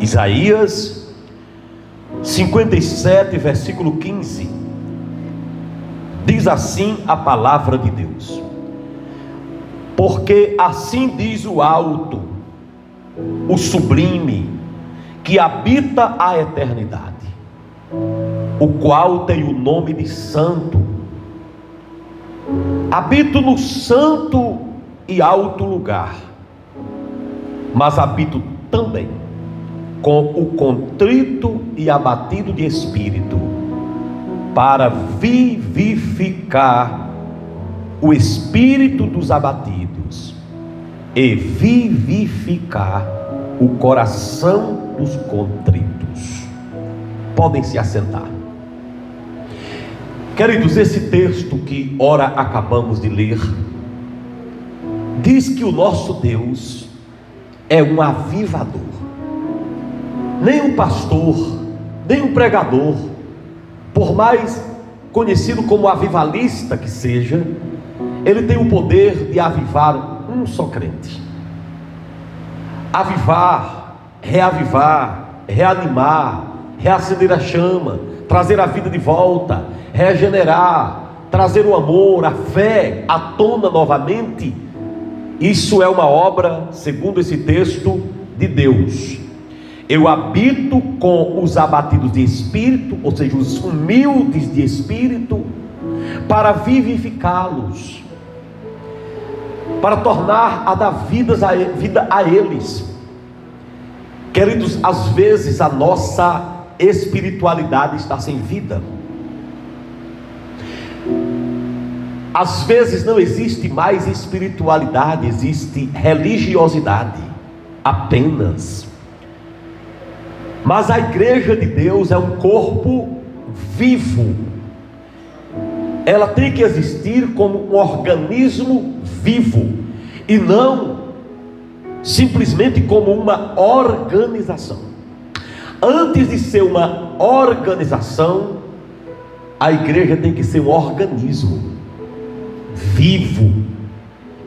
Isaías 57, versículo 15. Diz assim a palavra de Deus: porque assim diz o alto, o sublime, que habita a eternidade, o qual tem o nome de santo. Habito no santo e alto lugar, mas habito também com o contrito e abatido de espírito, para vivificar o espírito dos abatidos e vivificar o coração dos contritos. Podem se assentar. Queridos, esse texto que ora acabamos de ler diz que o nosso Deus é um avivador. Nem um pastor, nem um pregador, por mais conhecido como avivalista que seja, ele tem o poder de avivar um só crente. Avivar, reavivar, reanimar, reacender a chama, trazer a vida de volta, regenerar, trazer o amor, a fé à tona novamente. Isso é uma obra, segundo esse texto, de Deus. Eu habito com os abatidos de espírito, ou seja, os humildes de espírito, para vivificá-los, para tornar a dar vida a eles. Queridos, às vezes a nossa espiritualidade está sem vida. Às vezes não existe mais espiritualidade, existe religiosidade apenas. Mas a igreja de Deus é um corpo vivo. Ela tem que existir como um organismo vivo, e não simplesmente como uma organização. Antes de ser uma organização, a igreja tem que ser um organismo vivo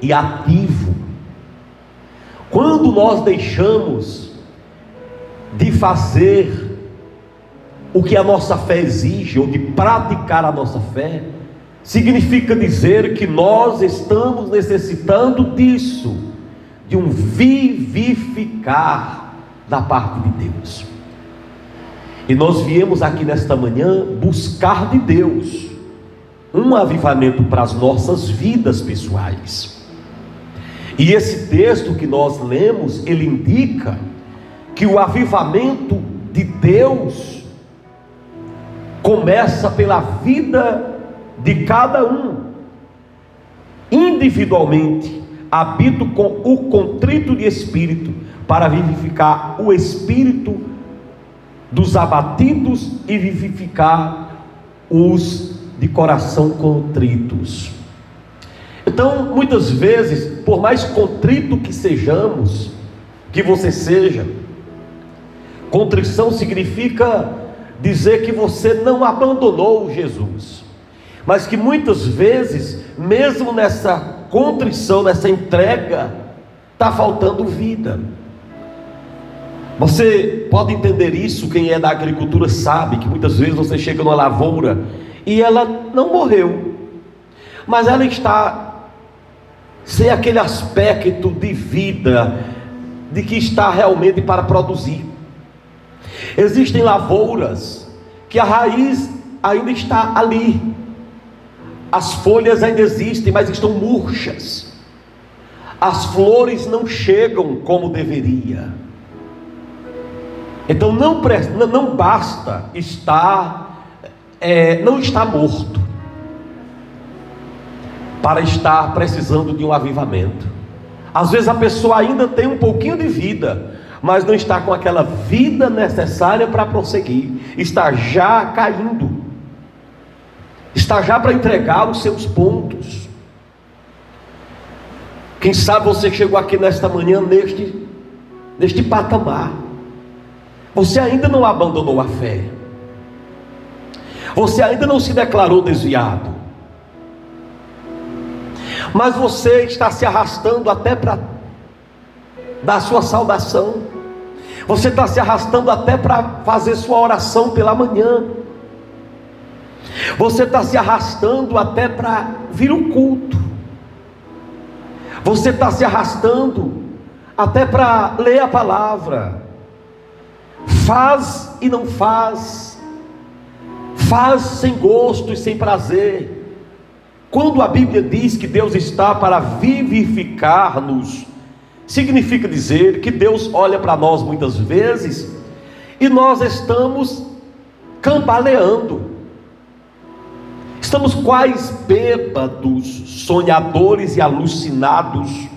e ativo. Quando nós deixamos de fazer o que a nossa fé exige, ou de praticar a nossa fé, significa dizer que nós estamos necessitando disso, de um vivificar da parte de Deus. E nós viemos aqui nesta manhã buscar de Deus um avivamento para as nossas vidas pessoais. E esse texto que nós lemos, ele indica que o avivamento de Deus começa pela vida de cada um. Individualmente, habito com o contrito de espírito, para vivificar o espírito dos abatidos e vivificar os de coração contritos. Então, muitas vezes, por mais contrito que sejamos, que você seja, contrição significa dizer que você não abandonou Jesus, mas que muitas vezes, mesmo nessa contrição, nessa entrega, está faltando vida. Você pode entender isso, quem é da agricultura sabe que muitas vezes você chega numa lavoura e ela não morreu, mas ela está sem aquele aspecto de vida, de que está realmente para produzir. Existem lavouras que a raiz ainda está ali, as folhas ainda existem, mas estão murchas, as flores não chegam como deveria. Então não basta não estar morto para estar precisando de um avivamento. Às vezes a pessoa ainda tem um pouquinho de vida, mas não está com aquela vida necessária para prosseguir, está já caindo, está já para entregar os seus pontos. Quem sabe você chegou aqui nesta manhã neste patamar, você ainda não abandonou a fé, você ainda não se declarou desviado, mas você está se arrastando até para dar sua saudação, Você está se arrastando até para fazer sua oração pela manhã. Você está se arrastando até para vir o culto. Você está se arrastando até para ler a palavra. Faz e não faz. Faz sem gosto e sem prazer. Quando a Bíblia diz que Deus está para vivificar-nos, significa dizer que Deus olha para nós muitas vezes e nós estamos cambaleando. Estamos quais bêbados, sonhadores e alucinados.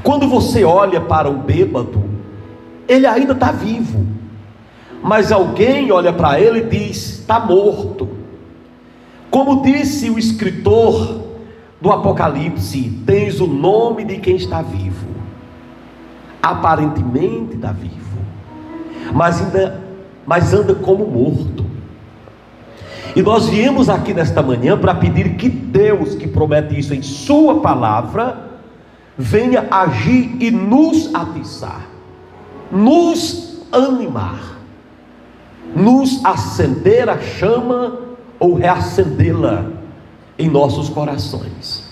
Quando você olha para um bêbado, ele ainda está vivo, mas alguém olha para ele e diz: está morto. Como disse o escritor do Apocalipse: tens o nome de quem está vivo, aparentemente está vivo, mas anda como morto. E nós viemos aqui nesta manhã para pedir que Deus, que promete isso em sua palavra, venha agir e nos atiçar, nos animar, nos acender a chama ou reacendê-la em nossos corações,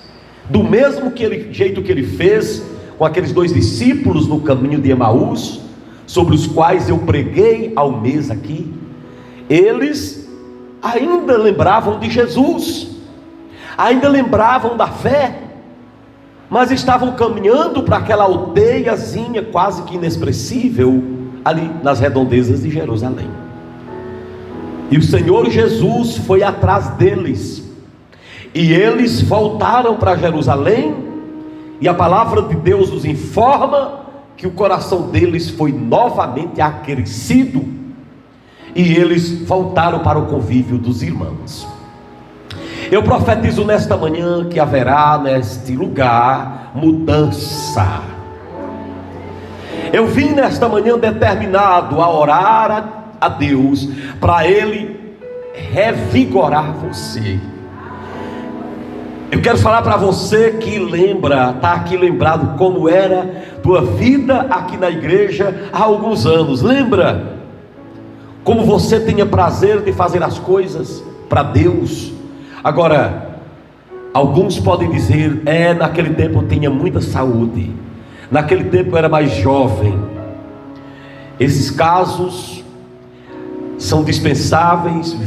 do mesmo jeito que ele fez com aqueles 2 discípulos no caminho de Emaús, sobre os quais eu preguei há um mês aqui. Eles ainda lembravam de Jesus, ainda lembravam da fé, mas estavam caminhando para aquela aldeiazinha quase que inexpressível ali nas redondezas de Jerusalém. E o Senhor Jesus foi atrás deles, e eles voltaram para Jerusalém, e a palavra de Deus nos informa que o coração deles foi novamente aquecido, e eles voltaram para o convívio dos irmãos. Eu profetizo nesta manhã que haverá neste lugar mudança. Eu vim nesta manhã determinado a orar a Deus para Ele revigorar você. Eu quero falar para você que está aqui lembrado como era tua vida aqui na igreja há alguns anos. Lembra como você tinha prazer de fazer as coisas para Deus? Agora, alguns podem dizer: naquele tempo eu tinha muita saúde, naquele tempo eu era mais jovem. Esses casos são dispensáveis,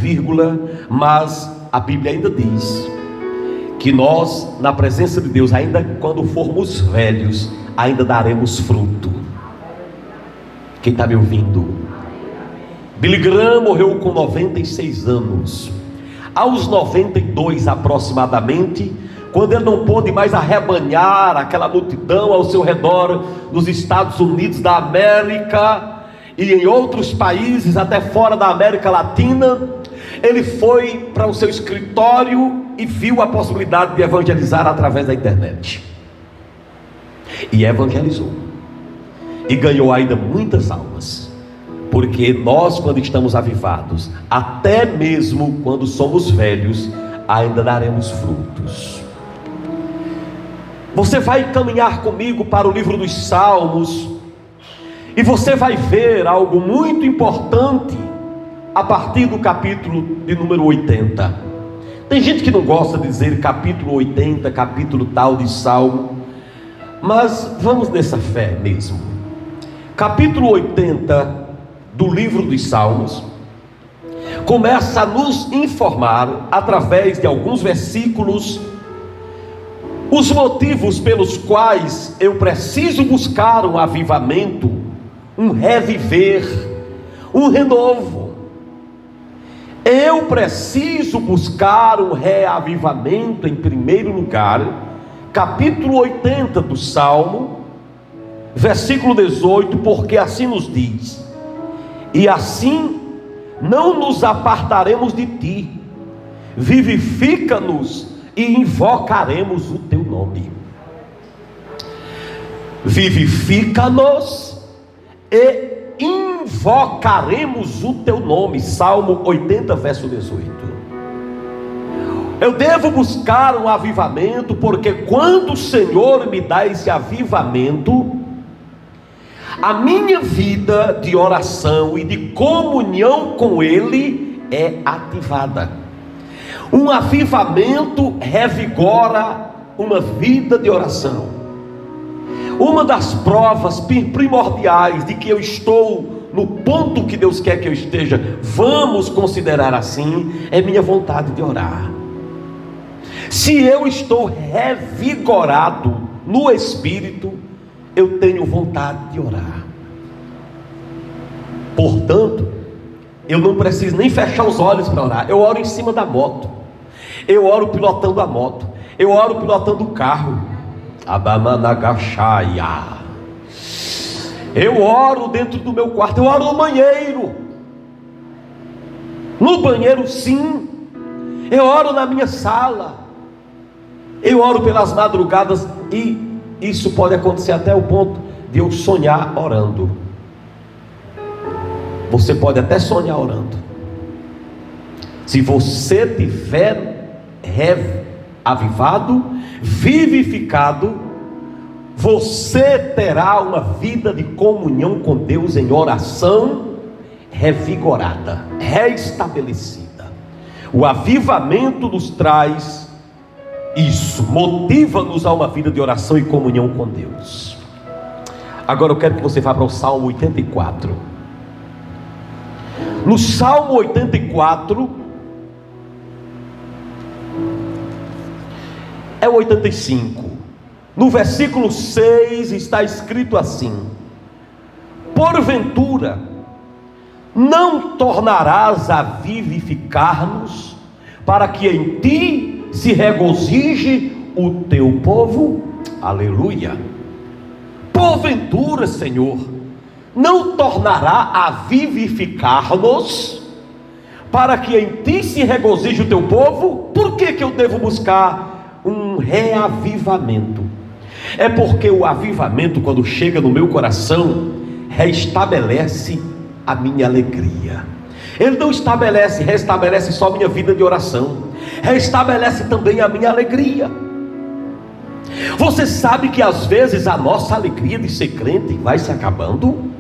mas a Bíblia ainda diz que nós, na presença de Deus, ainda quando formos velhos, ainda daremos fruto. Quem está me ouvindo? Billy Graham morreu com 96 anos. Aos 92 aproximadamente, quando ele não pôde mais arrebanhar aquela multidão ao seu redor, nos Estados Unidos da América e em outros países até fora da América Latina, ele foi para o seu escritório e viu a possibilidade de evangelizar através da internet, e evangelizou, e ganhou ainda muitas almas. Porque nós, quando estamos avivados, até mesmo quando somos velhos, ainda daremos frutos. Você vai caminhar comigo para o livro dos Salmos, e você vai ver algo muito importante a partir do capítulo de número 80. Tem gente que não gosta de dizer capítulo 80, capítulo tal de Salmo, mas vamos nessa fé mesmo. Capítulo 80 do livro dos Salmos começa a nos informar, através de alguns versículos, os motivos pelos quais eu preciso buscar um avivamento, um reviver, um renovo. Eu preciso buscar um reavivamento, em primeiro lugar. Capítulo 80 do Salmo, versículo 18, porque assim nos diz: e assim não nos apartaremos de ti, vivifica-nos e invocaremos o teu nome. Vivifica-nos e invocaremos o teu nome. Salmo 80, verso 18. Eu devo buscar um avivamento, porque quando o Senhor me dá esse avivamento, A minha vida de oração e de comunhão com Ele é ativada. Um avivamento revigora uma vida de oração. Uma das provas primordiais de que eu estou no ponto que Deus quer que eu esteja, vamos considerar assim, é minha vontade de orar. Se eu estou revigorado no Espírito, eu tenho vontade de orar. Portanto, eu não preciso nem fechar os olhos para orar. Eu oro em cima da moto, eu oro pilotando a moto, eu oro pilotando o carro. Abamanagaxaia. Eu oro dentro do meu quarto, eu oro no banheiro. No banheiro, sim. Eu oro na minha sala. Eu oro pelas madrugadas. E isso pode acontecer até o ponto de eu sonhar orando. Você pode até sonhar orando. Se você tiver avivado, vivificado, você terá uma vida de comunhão com Deus em oração revigorada, restabelecida. O avivamento nos traz isso, motiva-nos a uma vida de oração e comunhão com Deus. Agora eu quero que você vá para o Salmo 84. No Salmo 84, é o 85. No versículo 6 está escrito assim: porventura não tornarás a vivificar-nos, para que em ti se regozije o teu povo? Aleluia. Porventura, Senhor, não tornará a vivificar-nos, para que em ti se regozije o teu povo? Por que eu devo buscar um reavivamento? É porque o avivamento, quando chega no meu coração, restabelece a minha alegria. Ele não restabelece só a minha vida de oração, restabelece também a minha alegria. Você sabe que às vezes a nossa alegria de ser crente vai se acabando?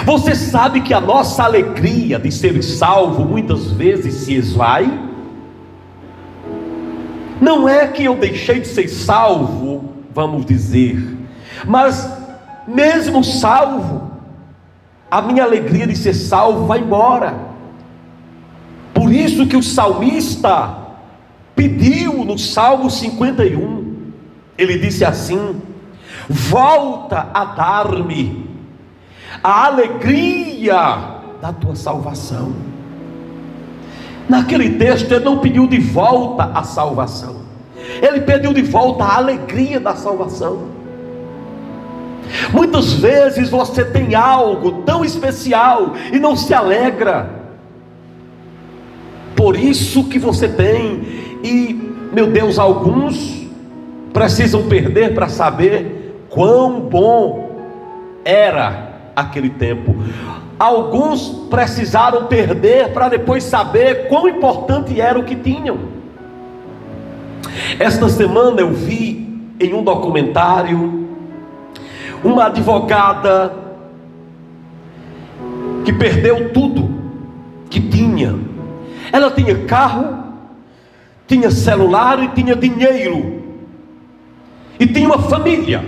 Você sabe que a nossa alegria de ser salvo muitas vezes se esvai? Não é que eu deixei de ser salvo, vamos dizer, mas mesmo salvo, a minha alegria de ser salvo vai embora. Por isso que o salmista pediu no Salmo 51, ele disse assim: volta a dar-me a alegria da tua salvação. Naquele texto ele não pediu de volta a salvação, ele pediu de volta a alegria da salvação. Muitas vezes você tem algo tão especial e não se alegra por isso que você tem. E, meu Deus, alguns precisam perder para saber quão bom era aquele tempo. Alguns precisaram perder para depois saber quão importante era o que tinham. Esta semana eu vi em um documentário uma advogada que perdeu tudo que tinha. Ela tinha carro, tinha celular e tinha dinheiro, e tinha uma família.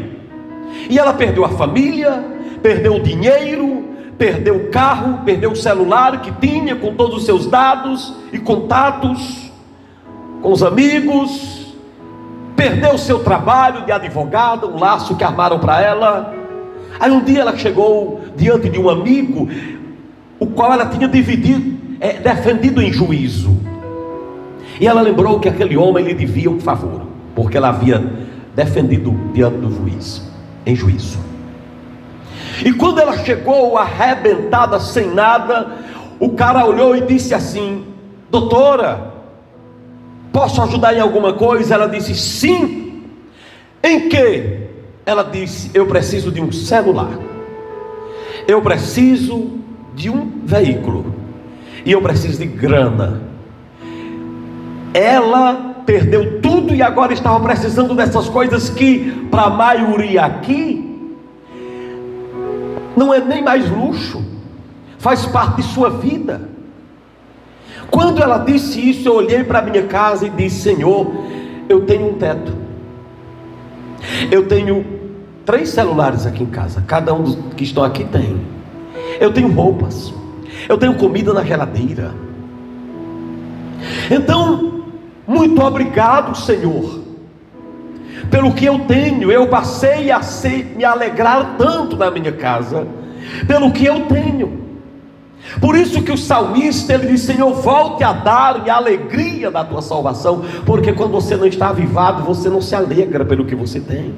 E ela perdeu a família, perdeu o dinheiro, perdeu o carro, perdeu o celular que tinha com todos os seus dados e contatos com os amigos, perdeu o seu trabalho de advogada, um laço que armaram para ela. Aí um dia ela chegou diante de um amigo, o qual ela tinha defendido em juízo, e ela lembrou que aquele homem lhe devia um favor, porque ela havia defendido diante do juiz, em juízo. E quando ela chegou arrebentada, sem nada, o cara olhou e disse assim: doutora, posso ajudar em alguma coisa? Ela disse: sim. Em que? Ela disse: eu preciso de um celular, eu preciso de um veículo, e eu preciso de grana. Ela perdeu tudo e agora estava precisando dessas coisas que para a maioria aqui não é nem mais luxo, faz parte de sua vida. Quando ela disse isso, eu olhei para a minha casa e disse: Senhor, eu tenho um teto, eu tenho 3 celulares aqui em casa, cada um dos que estão aqui tem, eu tenho roupas, eu tenho comida na geladeira. Então, muito obrigado, Senhor, pelo que eu tenho. Eu passei a me alegrar tanto na minha casa pelo que eu tenho. Por isso que o salmista, ele diz: Senhor, volte a dar-me a alegria da tua salvação. Porque quando você não está avivado, você não se alegra pelo que você tem.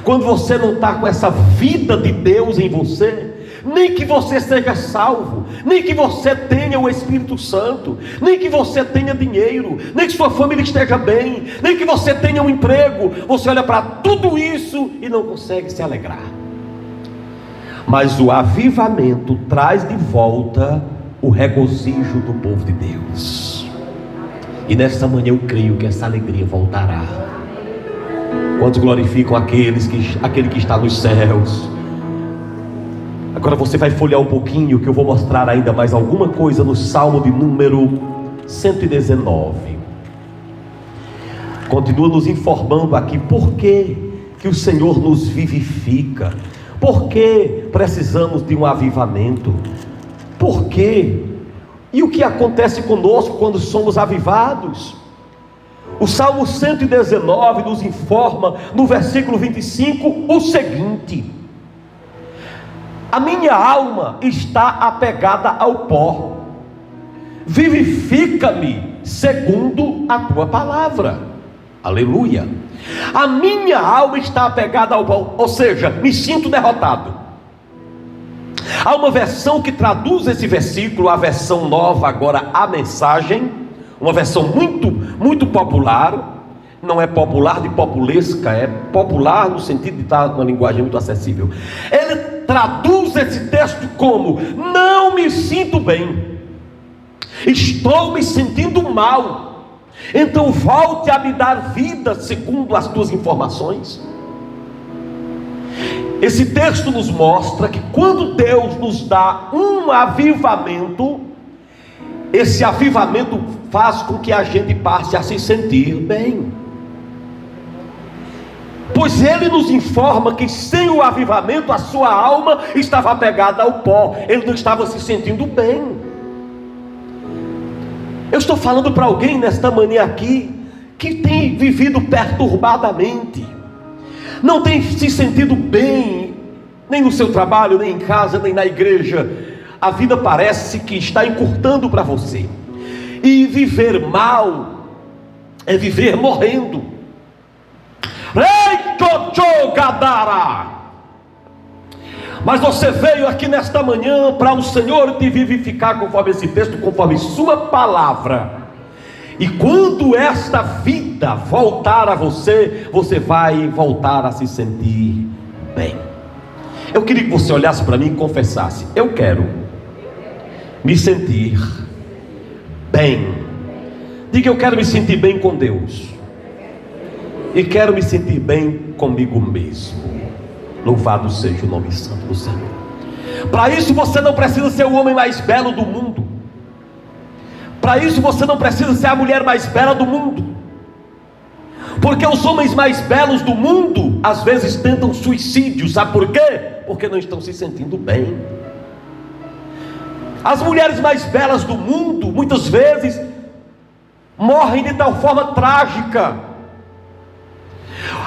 Quando você não está com essa vida de Deus em você, nem que você seja salvo, nem que você tenha o Espírito Santo, nem que você tenha dinheiro, nem que sua família esteja bem, nem que você tenha um emprego, você olha para tudo isso e não consegue se alegrar. Mas o avivamento traz de volta o regozijo do povo de Deus. E nesta manhã eu creio que essa alegria voltará. Quantos glorificam aquele que está nos céus? Agora você vai folhear um pouquinho, que eu vou mostrar ainda mais alguma coisa no Salmo de número 119. Continua nos informando aqui por que o Senhor nos vivifica. Por que precisamos de um avivamento? Por quê? E o que acontece conosco quando somos avivados? O Salmo 119 nos informa no versículo 25 o seguinte: a minha alma está apegada ao pó, vivifica-me segundo a tua palavra. Aleluia. A minha alma está apegada ao pó, ou seja, me sinto derrotado. Há uma versão que traduz esse versículo, a versão nova agora, a Mensagem, uma versão muito popular. Não é popular de populesca, é popular no sentido de estar numa linguagem muito acessível. Ele traduz esse texto como: não me sinto bem, estou me sentindo mal, então volte a me dar vida segundo as tuas informações. Esse texto nos mostra que quando Deus nos dá um avivamento, esse avivamento faz com que a gente passe a se sentir bem. Pois ele nos informa que sem o avivamento a sua alma estava apegada ao pó, ele não estava se sentindo bem. Eu estou falando para alguém nesta manhã aqui que tem vivido perturbadamente, não tem se sentido bem, nem no seu trabalho, nem em casa, nem na igreja. A vida parece que está encurtando para você, e viver mal é viver morrendo. Mas você veio aqui nesta manhã para o Senhor te vivificar, conforme esse texto, conforme sua palavra. E quando esta vida voltar a você, você vai voltar a se sentir bem. Eu queria que você olhasse para mim e confessasse: eu quero me sentir bem. Diga: eu quero me sentir bem com Deus, e quero me sentir bem comigo mesmo. Louvado seja o nome santo do Senhor. Para isso você não precisa ser o homem mais belo do mundo. Para isso você não precisa ser a mulher mais bela do mundo. Porque os homens mais belos do mundo às vezes tentam suicídio. Sabe por quê? Porque não estão se sentindo bem. As mulheres mais belas do mundo muitas vezes morrem de tal forma trágica.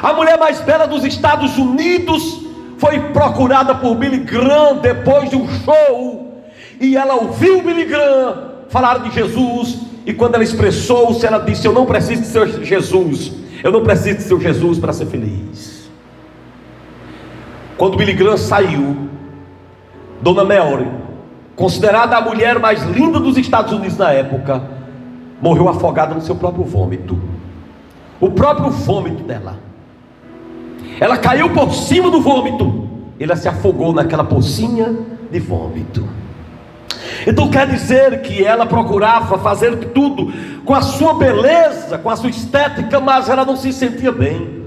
A mulher mais bela dos Estados Unidos foi procurada por Billy Graham depois de um show, e ela ouviu Billy Graham falar de Jesus, e quando ela expressou-se, ela disse: eu não preciso de seu Jesus, eu não preciso de seu Jesus para ser feliz. Quando Billy Graham saiu, Dona Mary, considerada a mulher mais linda dos Estados Unidos na época, morreu afogada no seu próprio vômito. O próprio vômito dela. Ela caiu por cima do vômito, ela se afogou naquela pocinha de vômito. Então quer dizer que ela procurava fazer tudo com a sua beleza, com a sua estética, mas ela não se sentia bem.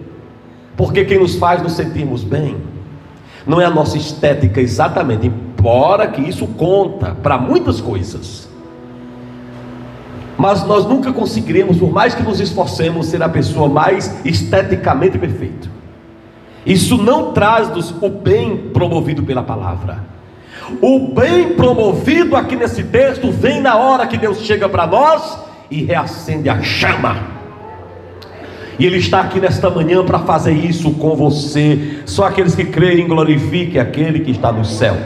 Porque quem nos faz nos sentirmos bem não é a nossa estética exatamente, embora que isso conta para muitas coisas. Mas nós nunca conseguiremos, por mais que nos esforcemos, ser a pessoa mais esteticamente perfeita. Isso não traz-nos o bem promovido pela palavra. O bem promovido aqui nesse texto vem na hora que Deus chega para nós e reacende a chama. E Ele está aqui nesta manhã para fazer isso com você. Só aqueles que creem glorifiquem aquele que está no céu.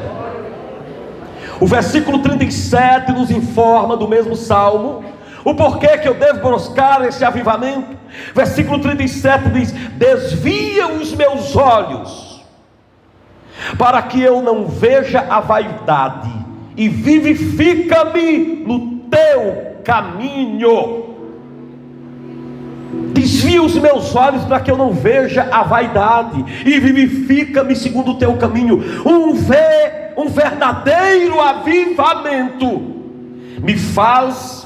O versículo 37 nos informa do mesmo salmo o porquê que eu devo buscar esse avivamento. Versículo 37 diz: desvia os meus olhos, para que eu não veja a vaidade, e vivifica-me no teu caminho. Desvia os meus olhos para que eu não veja a vaidade, e vivifica-me segundo o teu caminho. Um verdadeiro avivamento me faz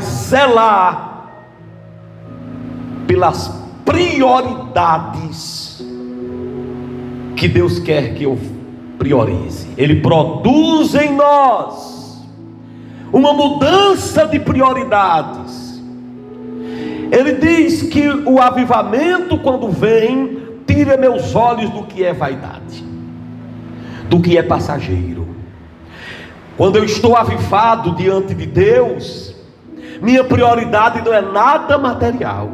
zelar pelas prioridades que Deus quer que eu priorize. Ele produz em nós uma mudança de prioridades. Ele diz que o avivamento, quando vem, tira meus olhos do que é vaidade, do que é passageiro. Quando eu estou avivado diante de Deus, minha prioridade não é nada material,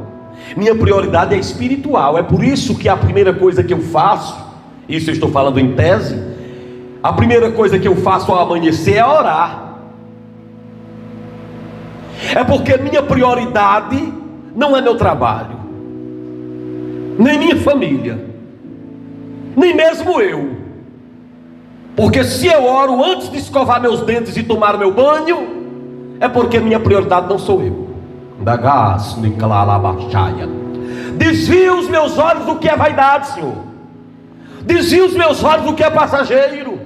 minha prioridade é espiritual. É por isso que a primeira coisa que eu faço, isso eu estou falando em tese, a primeira coisa que eu faço ao amanhecer é orar. É porque minha prioridade não é meu trabalho, nem minha família, nem mesmo eu. Porque se eu oro antes de escovar meus dentes e tomar meu banho, é porque minha prioridade não sou eu. Desvia os meus olhos do que é vaidade, Senhor. Desvia os meus olhos do que é passageiro.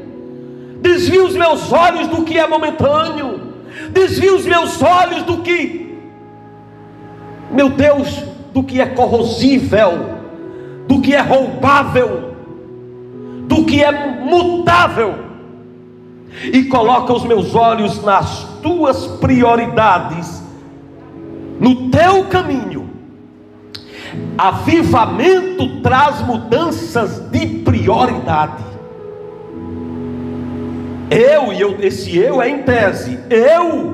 Desvia os meus olhos do que é momentâneo. Desvia os meus olhos do que, meu Deus, do que é corrosível, do que é roubável, do que é mutável, e coloca os meus olhos nas tuas prioridades, no teu caminho. Avivamento traz mudanças de prioridade. Esse eu é em tese. Eu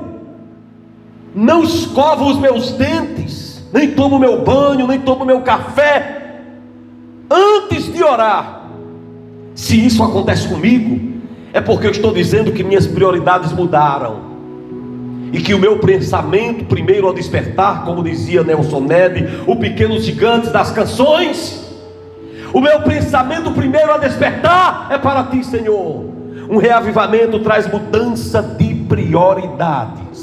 não escovo os meus dentes, nem tomo meu banho, nem tomo meu café antes de orar. Se isso acontece comigo, é porque eu estou dizendo que minhas prioridades mudaram, e que o meu pensamento primeiro ao despertar, como dizia Nelson Ned, o pequeno gigante das canções, o meu pensamento primeiro a despertar é para ti, Senhor. Um reavivamento traz mudança de prioridades.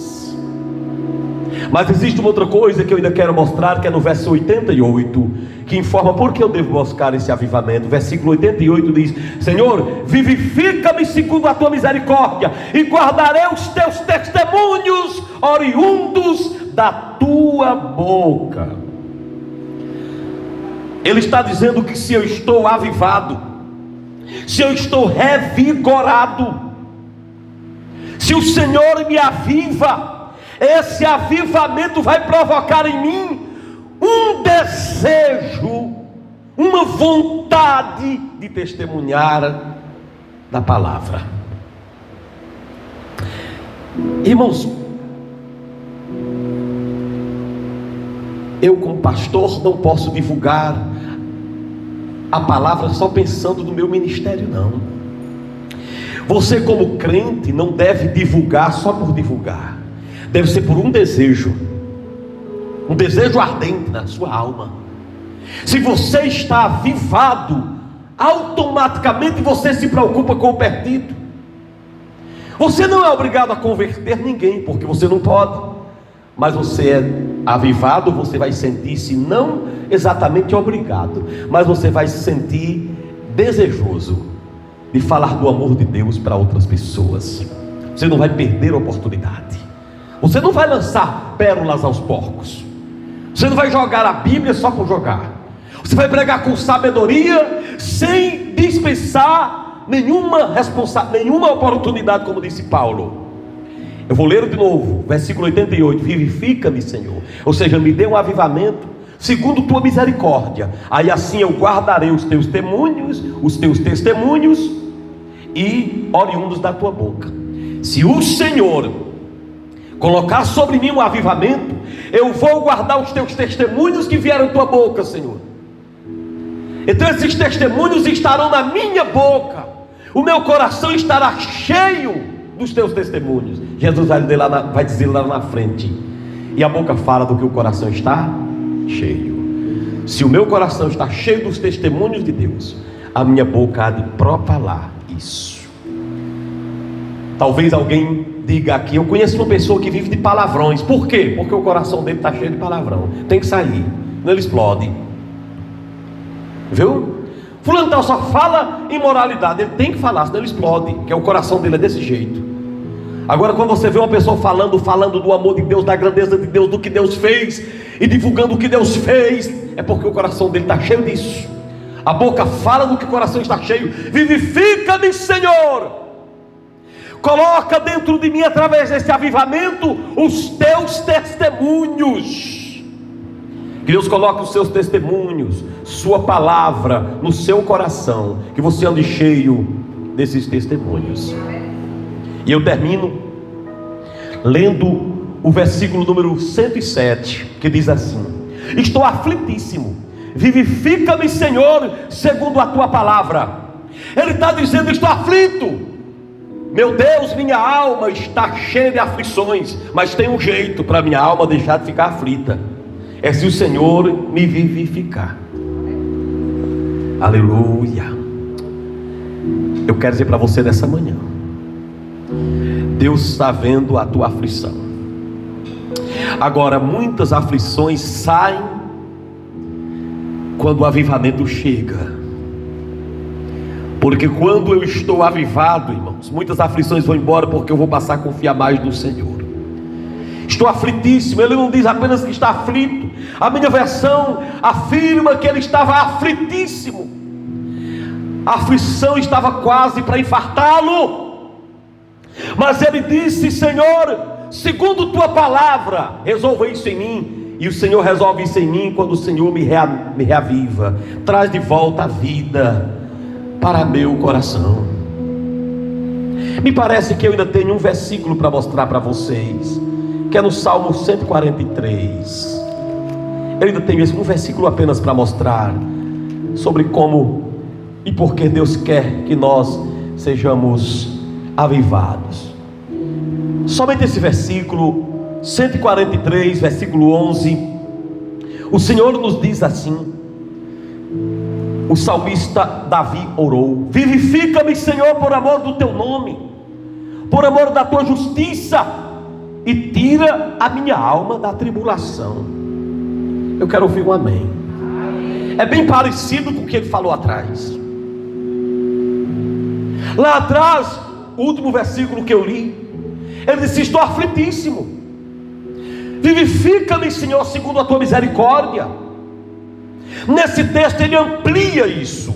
Mas existe uma outra coisa que eu ainda quero mostrar, que é no verso 88, que informa por que eu devo buscar esse avivamento. Versículo 88 diz: Senhor, vivifica-me segundo a tua misericórdia, e guardarei os teus testemunhos oriundos da tua boca. Ele está dizendo que se eu estou avivado, se eu estou revigorado, se o Senhor me aviva, esse avivamento vai provocar em mim um desejo, uma vontade de testemunhar da palavra. Irmãos, eu como pastor não posso divulgar a palavra só pensando no meu ministério, não. Você como crente não deve divulgar só por divulgar. Deve ser por um desejo ardente na sua alma. Se você está avivado, automaticamente você se preocupa com o perdido. Você não é obrigado a converter ninguém, porque você não pode. Mas você é avivado, você vai sentir-se não exatamente obrigado, mas você vai se sentir desejoso de falar do amor de Deus para outras pessoas. Você não vai perder a oportunidade. Você não vai lançar pérolas aos porcos. Você não vai jogar a Bíblia só por jogar. Você vai pregar com sabedoria, sem dispensar nenhuma oportunidade, como disse Paulo. Eu vou ler de novo, versículo 88. Vivifica-me, Senhor. Ou seja, me dê um avivamento, segundo tua misericórdia. Aí assim eu guardarei os teus testemunhos e oriundos da tua boca. Se o Senhor colocar sobre mim um avivamento, eu vou guardar os teus testemunhos que vieram da tua boca, Senhor. Então esses testemunhos estarão na minha boca, o meu coração estará cheio dos teus testemunhos. Jesus vai dizer lá na frente, e a boca fala do que o coração está cheio. Se o meu coração está cheio dos testemunhos de Deus, a minha boca há de propalar isso. Talvez alguém diga aqui: eu conheço uma pessoa que vive de palavrões. Por quê? Porque o coração dele está cheio de palavrão. Tem que sair, senão ele explode. Viu? Fulano tal só fala imoralidade. Ele tem que falar, senão ele explode, porque o coração dele é desse jeito. Agora, quando você vê uma pessoa falando do amor de Deus, da grandeza de Deus, do que Deus fez, e divulgando o que Deus fez, é porque o coração dele está cheio disso. A boca fala do que o coração está cheio. Vivifica-me, Senhor. Coloca dentro de mim, através desse avivamento, os teus testemunhos. Que Deus coloque os seus testemunhos, sua palavra no seu coração, que você ande cheio desses testemunhos. E eu termino lendo o versículo número 107, que diz assim: estou aflitíssimo, vivifica-me, Senhor, segundo a tua palavra. Ele está dizendo: estou aflito. Meu Deus, minha alma está cheia de aflições, mas tem um jeito para minha alma deixar de ficar aflita: é se o Senhor me vivificar. Aleluia. Eu quero dizer para você nessa manhã: Deus está vendo a tua aflição. Agora, muitas aflições saem quando o avivamento chega. Porque quando eu estou avivado, irmãos, muitas aflições vão embora, porque eu vou passar a confiar mais no Senhor. Estou aflitíssimo. Ele não diz apenas que está aflito. A minha versão afirma que ele estava aflitíssimo. A aflição estava quase para infartá-lo. Mas ele disse: Senhor, segundo tua palavra, resolva isso em mim. E o Senhor resolve isso em mim quando o Senhor me reaviva, traz de volta a vida para meu coração. Me parece que eu ainda tenho um versículo para mostrar para vocês, que é no Salmo 143. Eu ainda tenho um versículo apenas para mostrar sobre como e por que Deus quer que nós sejamos avivados. Somente esse versículo 143, versículo 11. O Senhor nos diz assim: o salmista Davi orou: vivifica-me, Senhor, por amor do teu nome, por amor da tua justiça, e tira a minha alma da tribulação. Eu quero ouvir um amém. É bem parecido com o que ele falou atrás. Lá atrás, o último versículo que eu li, ele disse: estou aflitíssimo, vivifica-me, Senhor, segundo a tua misericórdia. Nesse texto ele amplia isso.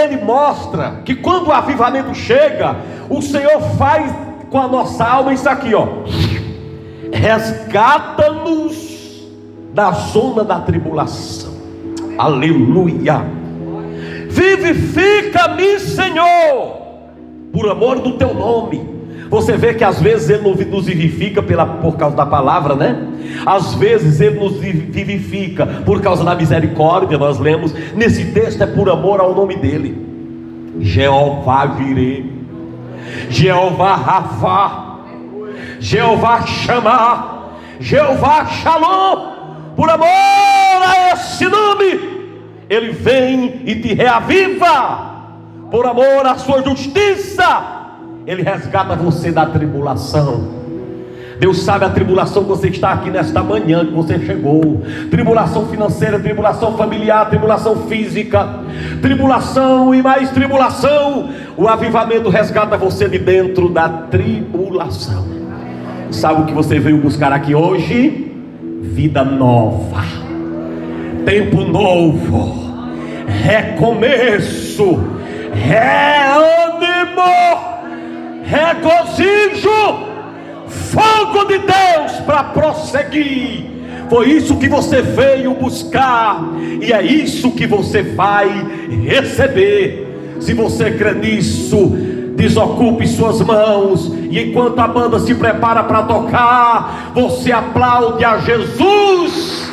Ele mostra que quando o avivamento chega, o Senhor faz com a nossa alma isso aqui, ó: resgata-nos da zona da tribulação. Aleluia. Vivifica-me, Senhor, por amor do teu nome. Você vê que às vezes ele nos vivifica por causa da palavra, né? Às vezes ele nos vivifica por causa da misericórdia. Nós lemos nesse texto, é por amor ao nome dele: Jeová Jireh, Jeová Rafá, Jeová Shammah, Jeová Shalom. Por amor a esse nome, ele vem e te reaviva. Por amor à sua justiça, ele resgata você da tribulação. Deus sabe a tribulação que você está aqui nesta manhã, que você chegou: tribulação financeira, tribulação familiar, tribulação física, tribulação e mais tribulação. O avivamento resgata você de dentro da tribulação. Sabe o que você veio buscar aqui hoje? Vida nova, tempo novo, recomeço, reânimo, regozijo, fogo de Deus para prosseguir. Foi isso que você veio buscar, e é isso que você vai receber. Se você crê nisso, desocupe suas mãos, e enquanto a banda se prepara para tocar, você aplaude a Jesus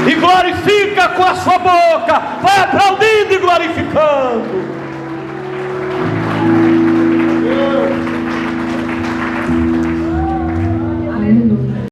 e glorifica com a sua boca. Vai aplaudir.